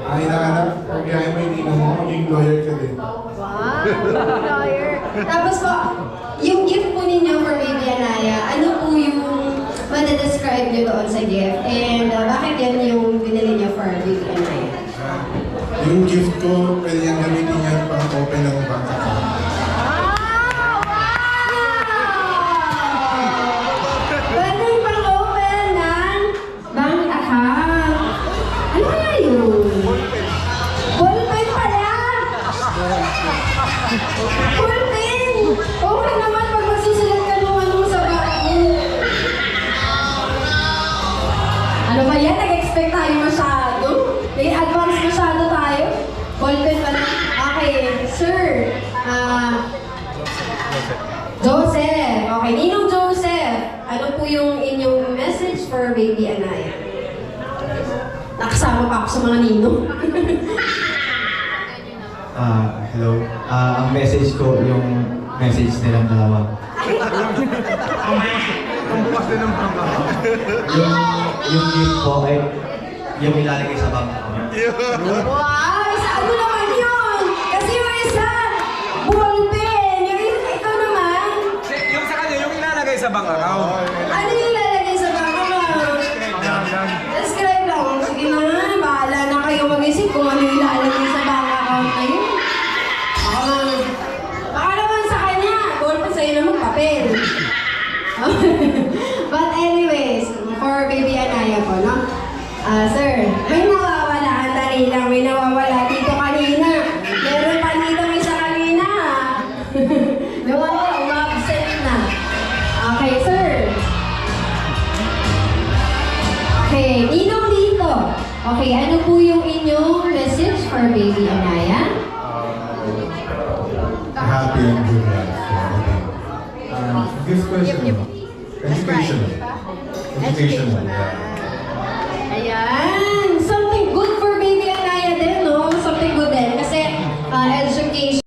Ang hinahanap, pag kaya mo yung ninong mo, maging lawyer ka din. Wow, lawyer. Tapos po, yung gift po ninyo for Baby Anaya, ano po yung madedescribe nyo doon sa gift? And bakit yan yung binili nyo for Baby Anaya? Yung gift ko, pwede niyang gamitin yan pang open ng bank account. Pwede pang-open ng bank account. Ano kaya yun? Ballpen pala! Ballpen! Okay naman pag magsusulat ka nung ano sa bank. Ano ba yan? Nag-expect tayo masyado? Nag-advance masyado tayo? Ballpen pala. Okay, sir. Joseph. Okay, Ninong Joseph. Ano po yung inyong message for Baby Anaya? Nakasama pa ako sa mga ninong. Hello. Ang message ko, yung message nilang dalawa. yung gift po ay yung ilalagay sa bank account. Wow! Isa ano naman yun? Kasi yung isa, ballpen. Yung isa, ikaw naman. Yung sa kanya, yung ilalagay sa bank account. Ano yung ilalagay sa bank account? Describe lang. Sige na nga, bahala na kayo mag-isip kung ano yung ilalagay sa bank account na yun. Baka naman sa kanya, ballpen sa'yo naman papel. But anyways, for Baby Anaya po, no? Sir, may nawawala. Andali lang, may nawawala dito kanina. Meron pa dito isa kanina. Nawawala, umabsent na. Okay, sir. Okay, ninong dito. Okay, ano po yung inyong message for Baby Anaya? Happy and good life for everything. Gift question. Educational. Educational. Ayan.